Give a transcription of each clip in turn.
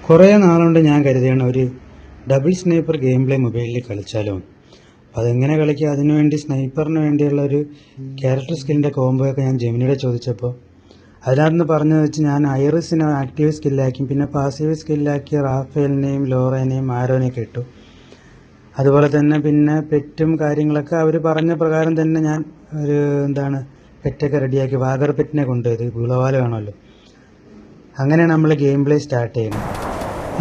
കുറേ നാളുകൊണ്ട് ഞാൻ കരുതിയാണ് ഒരു ഡബിൾ സ്നൈപ്പർ ഗെയിം പ്ലേ മൊബൈലിൽ കളിച്ചാലോ. അതെങ്ങനെ കളിക്കുക, അതിനുവേണ്ടി സ്നൈപ്പറിന് വേണ്ടിയുള്ള ഒരു ക്യാരക്ടർ സ്കില്ലിൻ്റെ കോംബോ ഒക്കെ ഞാൻ ജെമിനിയുടെ ചോദിച്ചപ്പോൾ അതിനകത്ത് പറഞ്ഞത് വെച്ച് ഞാൻ ഐറിസിനെ ആക്റ്റീവ് സ്കില്ലാക്കി, പിന്നെ പാസീവ് സ്കില്ലാക്കി റാഫേലിനെയും ലോറേനെയും ആരോനെയൊക്കെ ഇട്ടു. അതുപോലെ തന്നെ പിന്നെ പെറ്റും കാര്യങ്ങളൊക്കെ അവർ പറഞ്ഞ പ്രകാരം തന്നെ ഞാൻ ഒരു പെറ്റൊക്കെ റെഡിയാക്കി. വാഗർ പെറ്റിനെ കൊണ്ടുപോയത് ഗുളവാല വേണമല്ലോ. അങ്ങനെയാണ് നമ്മൾ ഗെയിം പ്ലേ സ്റ്റാർട്ട് ചെയ്യുന്നത്.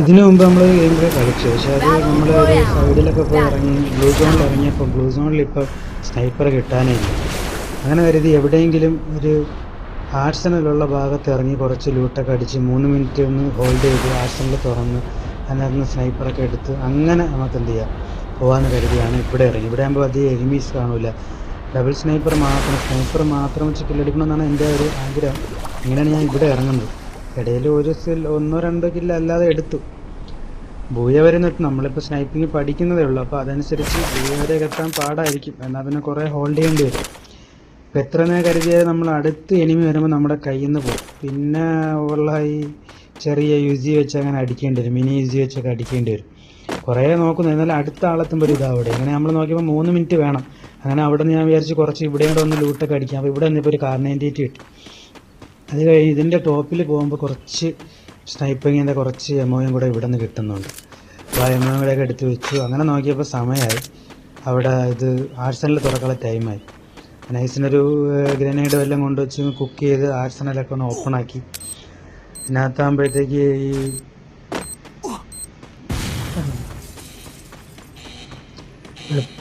ഇതിനു മുമ്പ് നമ്മൾ ഗെയിം പ്ലേ കളിച്ചു, പക്ഷേ അത് നമ്മൾ ഒരു സൈഡിലൊക്കെ പോയി ഇറങ്ങി ബ്ലൂ സോണിൽ ഇറങ്ങിയപ്പോൾ ബ്ലൂ സോണിൽ ഇപ്പോൾ സ്നൈപ്പർ കിട്ടാനേ ഇല്ല. അങ്ങനെ കരുതി എവിടെയെങ്കിലും ഒരു ആർസണലുള്ള ഭാഗത്ത് ഇറങ്ങി കുറച്ച് ലൂട്ടൊക്കെ അടിച്ച് 3 മിനിറ്റ് ഒന്ന് ഹോൾഡ് ചെയ്ത് ആർസണൽ തുറന്ന് അതിനകത്ത് സ്നൈപ്പറൊക്കെ എടുത്ത് അങ്ങനെ നമുക്ക് എന്ത് ചെയ്യാം പോകാമെന്ന് കരുതിയാണ് ഇവിടെ ഇറങ്ങി. ഇവിടെ ആകുമ്പോൾ അധികം എനിമീസ് കാണില്ല, ഡബിൾ സ്നൈപ്പർ മാത്രം വെച്ച് കില്ലടിക്കണമെന്നാണ് എൻ്റെ ഒരു ആഗ്രഹം. ഇങ്ങനെയാണ് ഞാൻ ഇവിടെ ഇറങ്ങുന്നത്. ഇടയിൽ ഒരു ഒന്നോ രണ്ടോ കില്ല അല്ലാതെ എടുത്തു. ബൂയ വരെ നിട്ട് നമ്മളിപ്പോൾ സ്നൈപ്പിങ് പഠിക്കുന്നതേ ഉള്ളൂ, അപ്പോൾ അതനുസരിച്ച് ബൂയ വരെ എത്താൻ പാടായിരിക്കും. എന്നാൽ പിന്നെ കുറേ ഹോൾഡ് ചെയ്യേണ്ടി വരും. ഇപ്പം എത്ര നേരം കരുതിയാൽ നമ്മൾ അടുത്ത് എനിമി വരുമ്പോൾ നമ്മുടെ കയ്യിൽ നിന്ന് പോകും. പിന്നെ ഉള്ള ഈ ചെറിയ യുജി വെച്ച് അങ്ങനെ അടിക്കേണ്ടി വരും, മിനി യുജി വെച്ചൊക്കെ അടിക്കേണ്ടി വരും. കുറേ നോക്കുന്നു, എന്നാലും അടുത്ത ആളെത്തുമ്പോൾ ഒരു ഇതാവിടെ. അങ്ങനെ നമ്മൾ നോക്കിയപ്പോൾ 3 മിനിറ്റ് വേണം. അങ്ങനെ അവിടെ നിന്ന് ഞാൻ വിചാരിച്ച് കുറച്ച് ഇവിടെ കൂടെ ഒന്ന് ലൂട്ടൊക്കെ അടിക്കാം. അപ്പോൾ ഇവിടെ നിന്നിപ്പോൾ ഒരു കാർണേൻറ്റേറ്റ് കിട്ടി. അത് കഴിഞ്ഞ് ഇതിൻ്റെ ടോപ്പിൽ പോകുമ്പോൾ കുറച്ച് സ്നൈപ്പിങ്ങിൻ്റെ കുറച്ച് എമോയും കൂടെ ഇവിടെ നിന്ന് കിട്ടുന്നുണ്ട്. അപ്പോൾ ആ എമോയും കൂടെയൊക്കെ എടുത്ത് വെച്ചു. അങ്ങനെ നോക്കിയപ്പോൾ സമയമായി, അവിടെ ഇത് ആർസണൽ തുറക്കാനുള്ള ടൈമായി. നൈസിനൊരു ഗ്രനേഡ് വല്ലതും കൊണ്ടുവച്ച് കുക്ക് ചെയ്ത് ആർസണലൊക്കെ ഒന്ന് ഓപ്പണാക്കി. ഇതിനകത്താകുമ്പോഴത്തേക്ക് ഈ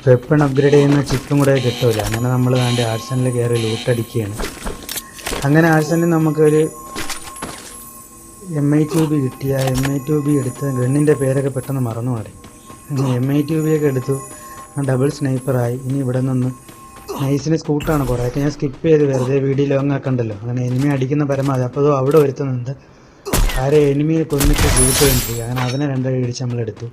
വെപ്പൺ അപ്ഗ്രേഡ് ചെയ്യുന്ന ചിപ്പും കൂടെ കിട്ടില്ല. അങ്ങനെ നമ്മൾ വേണ്ട ആർസണൽ കയറി ലൂട്ടടിക്കുകയാണ്. അങ്ങനെ ആർസണലിൽ നമുക്കൊരു MI2B കിട്ടി. ആ MI2B എടുത്ത് ഗണ്ണിൻ്റെ പേരൊക്കെ പെട്ടെന്ന് മറന്നു മാറി. MI2B ഒക്കെ എടുത്തു, ഡബിൾ സ്നൈപ്പറായി. ഇനി ഇവിടെ നിന്ന് നൈസിന് സ്കൂട്ടാണ്, കുറേയൊക്കെ ഞാൻ സ്കിപ്പ് ചെയ്ത് വെറുതെ വീഡിയോ ലോങ് ആക്കണ്ടല്ലോ. അങ്ങനെ എനിമി അടിക്കുന്ന പരമാവധി. അപ്പോൾ അവിടെ ഒരുത്തുന്നുണ്ട്, ആരെ എനിമിയെ കൊന്നിട്ട് ഗ്രൂപ്പ് ചെയ്യും. അങ്ങനെ അവനെ 2 ഇടിച്ച് നമ്മളെടുത്തു.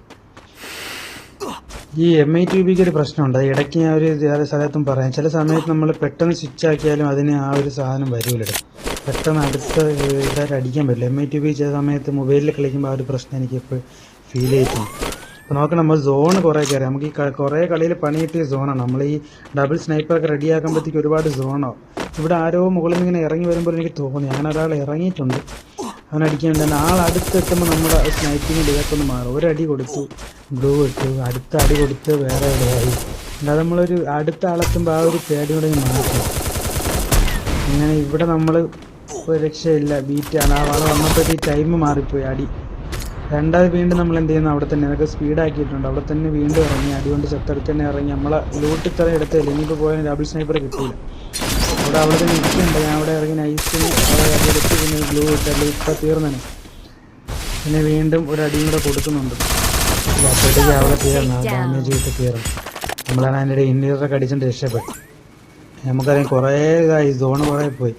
ഈ MI2Bക്ക് ഒരു പ്രശ്നമുണ്ട്, അത് ഇടയ്ക്ക് ഞാൻ ഒരു സ്ഥലത്തും പറയാം. ചില സമയത്ത് നമ്മൾ പെട്ടെന്ന് സ്വിച്ച് ആക്കിയാലും അതിന് ആ ഒരു സാധനം വരൂലിടും, പെട്ടെന്ന് അടുത്ത ഇതായിട്ട് അടിക്കാൻ പറ്റില്ല. MI2B ചില സമയത്ത് മൊബൈലിൽ കളിക്കുമ്പോൾ ആ ഒരു പ്രശ്നം എനിക്ക് എപ്പോഴും ഫീൽ ചെയ്തിട്ടുണ്ട്. അപ്പോൾ നോക്കണം, നമ്മൾ സോണ് കുറേ കയറി. നമുക്ക് ഈ കുറേ കളിയിൽ പണി കിട്ടിയ സോണാണ്. നമ്മൾ ഈ ഡബിൾ സ്നൈപ്പറൊക്കെ റെഡിയാക്കുമ്പോഴത്തേക്ക് ഒരുപാട് സോണാവും. ഇവിടെ ആരോ മുകളിൽ നിന്ന് ഇങ്ങനെ ഇറങ്ങി വരുമ്പോൾ എനിക്ക് തോന്നി അങ്ങനെ ഒരാൾ ഇറങ്ങിയിട്ടുണ്ട്, അവനടിക്കാൻ വേണ്ടി. ആളടുത്തെത്തുമ്പോൾ നമ്മുടെ സ്നൈപ്പിങ്ങിൻ്റെ ഇതൊക്കെ ഒന്ന് മാറും. ഒരടി കൊടുത്തു, ബ്ലൂ ഇട്ടു, അടുത്ത അടി കൊടുത്ത് വേറെ ഇടയായി. അല്ലാതെ നമ്മളൊരു അടുത്ത ആളെത്തുമ്പോൾ ആ ഒരു പേടി കൂടെ മാറ്റി. അങ്ങനെ ഇവിടെ നമ്മൾ ഒരു രക്ഷയില്ല, ബീറ്റാണ്. ആ വള വന്നപ്പോഴത്തേക്ക് ടൈം മാറിപ്പോയി. അടി രണ്ടാമത് വീണ്ടും നമ്മൾ എന്ത് ചെയ്യുന്നു, അവിടെ തന്നെ അതൊക്കെ സ്പീഡാക്കിയിട്ടുണ്ട്. അവിടെ തന്നെ വീണ്ടും ഇറങ്ങി, അടി കൊണ്ട് ചത്തടുത്ത് തന്നെ ഇറങ്ങി. നമ്മളെ ലൂട്ടിൽ തന്നെ എടുത്തില്ല. ഇനിയിപ്പോൾ പോയാൽ ഡബിൾ സ്നൈപ്പർ കിട്ടില്ല. അവിടെ തന്നെ ഇരിക്കുന്നുണ്ട്. ഞാൻ അവിടെ ഇറങ്ങി നൈസിന് എടുത്ത് പിന്നെ ബ്ലൂ ഇട്ടല്ലേ ഇപ്പം തീർന്നനെ. പിന്നെ വീണ്ടും ഒരു അടിയും കൂടെ കൊടുക്കുന്നുണ്ട്. അപ്പോഴത്തേക്ക് അവിടെ തീർന്നു, ഡാമേജ് കിട്ടി തീർന്നു. നമ്മളാണ് അതിൻ്റെ ഇൻറ്റീരിയറൊക്കെ അടിച്ചിട്ട് രക്ഷപ്പെട്ടു. നമുക്കറിയാം കുറേ ഇതായി, സോണ് കുറേ പോയി.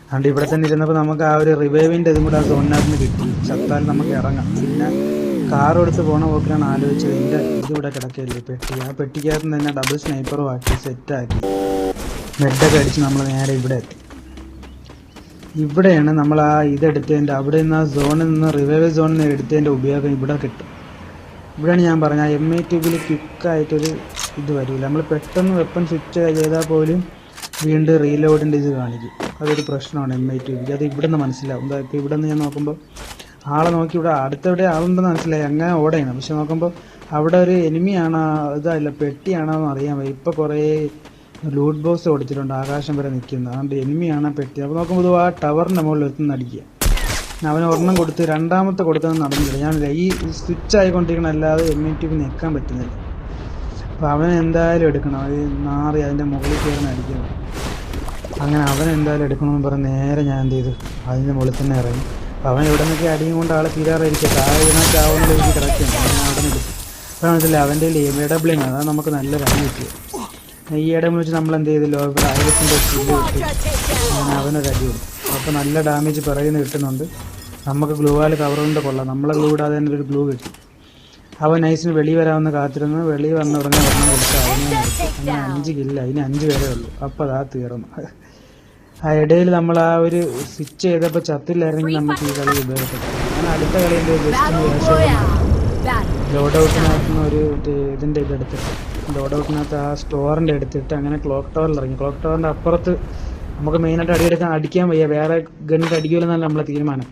അതുകൊണ്ട് ഇവിടെ തന്നെ ഇരുന്നപ്പോൾ നമുക്ക് ആ ഒരു റിവൈവിൻ്റെ ഇതും കൂടെ ആ സോണിനകത്ത് നിന്ന് കിട്ടി. ചത്താൽ നമുക്ക് ഇറങ്ങാം. പിന്നെ കാർ എടുത്ത് പോകണ പോക്കിലാണ് ആലോചിച്ചത്, ഇതിൻ്റെ ഇതിവിടെ കിടക്കില്ലേ പെട്ടി. ആ പെട്ടിക്കകത്ത് നിന്ന് തന്നെ ഡബിൾ സ്നൈപ്പറും ആക്കി സെറ്റാക്കി മെഡൊക്കെ അടിച്ച് നമ്മൾ നേരെ ഇവിടെ എത്തി. ഇവിടെയാണ് നമ്മൾ ആ ഇതെടുത്തതിൻ്റെ, അവിടെ നിന്ന് ആ സോണിൽ നിന്ന് റിവൈവ് സോണിൽ നിന്ന് എടുത്തതിൻ്റെ ഉപയോഗം ഇവിടെ കിട്ടും. ഇവിടെയാണ് ഞാൻ പറഞ്ഞത്, ആ MI2Bയിൽ ക്വിക്കായിട്ടൊരു ഇത് വരില്ല. നമ്മൾ പെട്ടെന്ന് വെപ്പൺ സ്വിച്ച് ചെയ്താൽ പോലും വീണ്ടും റീലോഡിൻ്റെ ഇത് കാണിക്കും. അതൊരു പ്രശ്നമാണ് MI2Bക്ക്. അത് ഇവിടെ നിന്ന് മനസ്സിലാവും. ഇപ്പോൾ ഇവിടെ നിന്ന് ഞാൻ നോക്കുമ്പോൾ ആളെ നോക്കി ഇവിടെ അടുത്തെവിടെ ആളുണ്ടെന്ന് മനസ്സിലായി, അങ്ങനെ ഓടയാണ്. പക്ഷെ നോക്കുമ്പോൾ അവിടെ ഒരു എനിമിയാണോ ഇതല്ല പെട്ടിയാണോ എന്ന് അറിയാൻ വയ്യ. ഇപ്പോൾ കുറേ ലൂട്ട് ബോക്സ് ഓടിച്ചിട്ടുണ്ട്, ആകാശം വരെ നിൽക്കുന്നത്. അതുകൊണ്ട് എനിമിയാണ് പെട്ടി. അപ്പോൾ നോക്കുമ്പോൾ ആ ടവറിൻ്റെ മുകളിൽ എത്തുന്ന അടിക്കുക. അവന് ഒരെണ്ണം കൊടുത്ത് രണ്ടാമത്തെ കൊടുത്തൊന്നും നടന്നില്ല. ഞാനില്ല, ഈ സ്വിച്ച് ആയിക്കൊണ്ടിരിക്കണം, അല്ലാതെ MI2B നിൽക്കാൻ പറ്റുന്നില്ല. അപ്പോൾ അവൻ എന്തായാലും എടുക്കണം. അത് നാറി അതിൻ്റെ മുകളിൽ കയറുന്ന അടിക്കുന്നത്. അങ്ങനെ അവൻ എന്തായാലും എടുക്കണമെന്ന് പറഞ്ഞ് നേരെ ഞാൻ എന്ത് ചെയ്തു, അതിൻ്റെ മുകളിൽ തന്നെ ഇറങ്ങി. അപ്പോൾ അവൻ ഇവിടെ നിന്നൊക്കെ അടിയും കൊണ്ട് ആളെ തീരാറായിരിക്കും. താഴെ ഇതിനകത്താവുന്ന രീതിക്ക് കിടക്കുകയാണ്. ഞാൻ അവിടെ നിന്ന് എടുത്തു. അപ്പോൾ മനസ്സില്ല അവൻ്റെ AWM ആണ്, അത് നമുക്ക് നല്ലൊരു അടി കിട്ടിയത്. ഈ AWM വെച്ച് നമ്മൾ എന്ത് ചെയ്തല്ലോ, ഇവിടെ ആയിരത്തിൻ്റെ സ്കില്ല് കിട്ടി. അങ്ങനെ അവനൊരു അടി കൊടുത്തു. അപ്പോൾ നല്ല ഡാമേജ് പിറകിൽ നിന്ന് കിട്ടുന്നുണ്ട്. നമുക്ക് ഗ്ലൂവാൽ കവർ കൊണ്ട് കൊള്ളാം. നമ്മളെ ഗ്ലൂ ഇടാതെ തന്നെ ഒരു ഗ്ലൂ കിട്ടി. അവൻ നൈസിന് വെളി വരാമെന്ന് കാത്തിരുന്ന് വെളി വന്ന ഉടനെ ഒരെണ്ണം കൊടുത്ത് അതിനെ അങ്ങനെ 5 കില്ല. അതിന് 5 പേരേ ഉള്ളൂ. അപ്പോൾ അതാ തീർന്നു. ആ ഇടയിൽ നമ്മൾ ആ ഒരു സ്വിച്ച് ചെയ്തപ്പോൾ ചത്തില്ലായിരുന്നെങ്കിൽ നമുക്ക് ഈ കളി ഉപയോഗപ്പെട്ടു. ഞാൻ അടുത്ത കളിയിൽ ലോഡ് ഔട്ടിനകത്തുനിന്ന് ഒരു ഇതിൻ്റെ ഇതെടുത്തിട്ട് ലോഡ് ഔട്ടിനകത്ത് ആ സ്റ്റോറിൻ്റെ എടുത്തിട്ട് അങ്ങനെ ക്ലോക്ക് ടവറിൽ ഇറങ്ങി. ക്ലോക്ക് ടവറിൻ്റെ അപ്പുറത്ത് നമുക്ക് മെയിനായിട്ട് അടിക്കാൻ വയ്യ, വേറെ ഗണ്ണിട്ട് അടിക്കുമല്ലെന്നാണ് നമ്മളെ തീരുമാനം.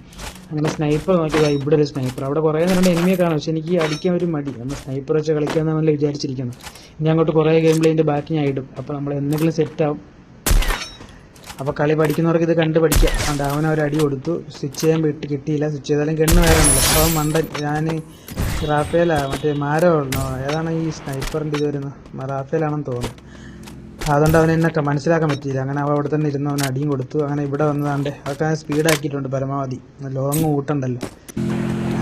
അങ്ങനെ സ്നൈപ്പർ നോക്കിയതാ, ഇവിടെ ഒരു സ്നൈപ്പർ. അവിടെ കുറേ നേരം എനിമിയെ കാണും, പക്ഷെ എനിക്ക് അടിക്കാൻ ഒരു മടി. നമ്മൾ സ്നൈപ്പർ വെച്ച് കളിക്കാമെന്നല്ല വിചാരിച്ചിരിക്കുന്നത്. ഇനി അങ്ങോട്ട് കുറേ ഗെയിം പ്ലേൻ്റെ ബാക്കി ഞാൻ ഇടും. അപ്പോൾ നമ്മൾ എന്തെങ്കിലും സെറ്റാവും. അപ്പോൾ കളി പഠിക്കുന്നവർക്ക് ഇത് കണ്ട് പഠിക്കാം. അതുകൊണ്ട് അവനൊരു അടി കൊടുത്തു, സ്വിച്ച് ചെയ്യാൻ കിട്ടിയില്ല. സ്വിച്ച് ചെയ്താലും ഗണ്ണ് വേറെയാണല്ലോ. അപ്പോൾ അവൻ മണ്ടൻ. ഞാൻ മറ്റേ മാരോ ഏതാണ് ഈ സ്നൈപ്പറിൻ്റെ ഇത് വരുന്നത്, റാഫേലാണെന്ന് തോന്നുന്നു. അതുകൊണ്ട് അവൻ എന്നെ മനസ്സിലാക്കാൻ പറ്റിയില്ല. അങ്ങനെ അവൻ അവിടെ തന്നെ ഇരുന്ന് അവൻ അടിയും കൊടുത്തു. അങ്ങനെ ഇവിടെ വന്നതാണ്ട് അതൊക്കെ സ്പീഡാക്കിയിട്ടുണ്ട് പരമാവധി, ലോങ് കൂട്ടുണ്ടല്ലോ.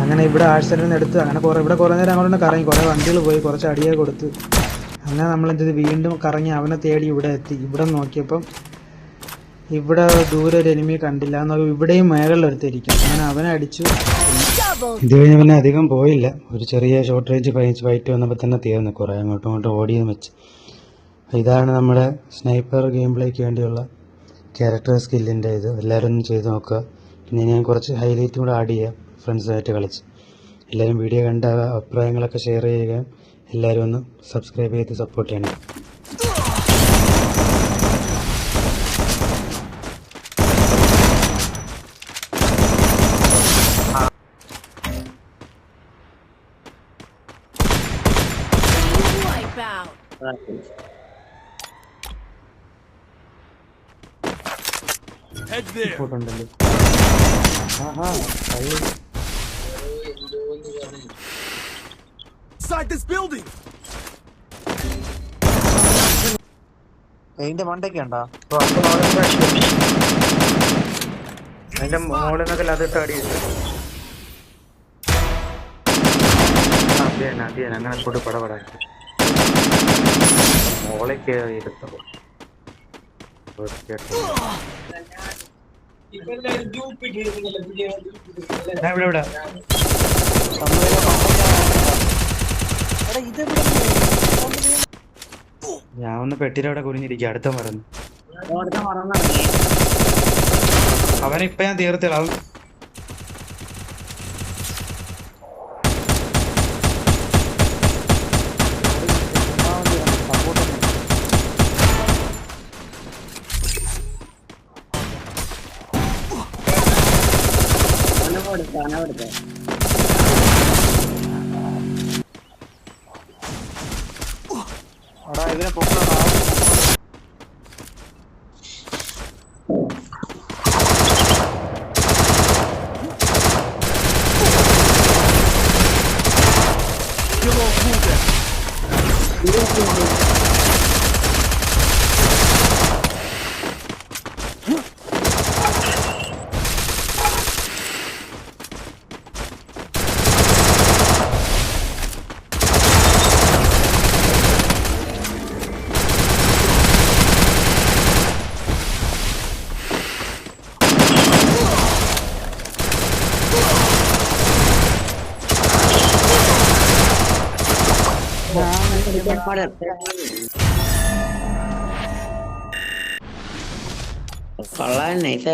അങ്ങനെ ഇവിടെ ആഴ്ചയിൽ നിന്ന് എടുത്ത് അങ്ങനെ ഇവിടെ കുറേ നേരം അങ്ങോട്ട് കറങ്ങി, കുറേ വണ്ടികൾ പോയി, കുറച്ച് അടിയൊക്കെ കൊടുത്ത്. അങ്ങനെ നമ്മളെന്ത് വീണ്ടും കറങ്ങി അവനെ തേടി ഇവിടെ എത്തി. ഇവിടെ നോക്കിയപ്പം ഇവിടെ ദൂരെ ഒരു എനിമിയെ കണ്ടില്ല. എന്നാൽ ഇവിടെയും മേകളിലൊരുത്തിരിക്കും. അങ്ങനെ അവനെ അടിച്ചു. ഇത് കഴിഞ്ഞ് പിന്നെ അധികം പോയില്ല. ഒരു ചെറിയ ഷോർട്ട് റേഞ്ച് ഫൈറ്റ് വന്നപ്പോൾ തന്നെ തീർന്നു. കുറേ അങ്ങോട്ടും ഇങ്ങോട്ടും ഓടിയെന്ന് വെച്ച്. ഇതാണ് നമ്മുടെ സ്നൈപ്പർ ഗെയിം പ്ലേക്ക് വേണ്ടിയുള്ള ക്യാരക്ടർ സ്കില്ലിൻ്റെ ഇത്. എല്ലാവരും ഒന്ന് ചെയ്ത് നോക്കുക. പിന്നെ ഞാൻ കുറച്ച് ഹൈലൈറ്റും കൂടെ ആഡ് ചെയ്യാം ഫ്രണ്ട്സുമായിട്ട് കളിച്ച്. എല്ലാവരും വീഡിയോ കണ്ട അഭിപ്രായങ്ങളൊക്കെ ഷെയർ ചെയ്യുക. എല്ലാവരും ഒന്ന് സബ്സ്ക്രൈബ് ചെയ്ത് സപ്പോർട്ട് ചെയ്യണം. ഉണ്ടല്ലോ. അതിന്റെ മണ്ടൊക്കെ ഉണ്ടോ? അതിന്റെ മോളിന്നൊക്കെ അതിട്ട് അടിയിട്ട് അങ്ങനെ കൊണ്ട് പടപടാക്കി മോളെ കയറി എടുത്തോ. ഞാൻ ഒന്ന് പെട്ടിയുടെ അവിടെ കുനിഞ്ഞിരിക്കുക. അടുത്ത മറന്നു അവനിപ്പ ഞാൻ തീർത്തിളാവും. ഇതിനെ പൊക്കണം. കൊള്ളാൻ നൈസായിരുന്നു.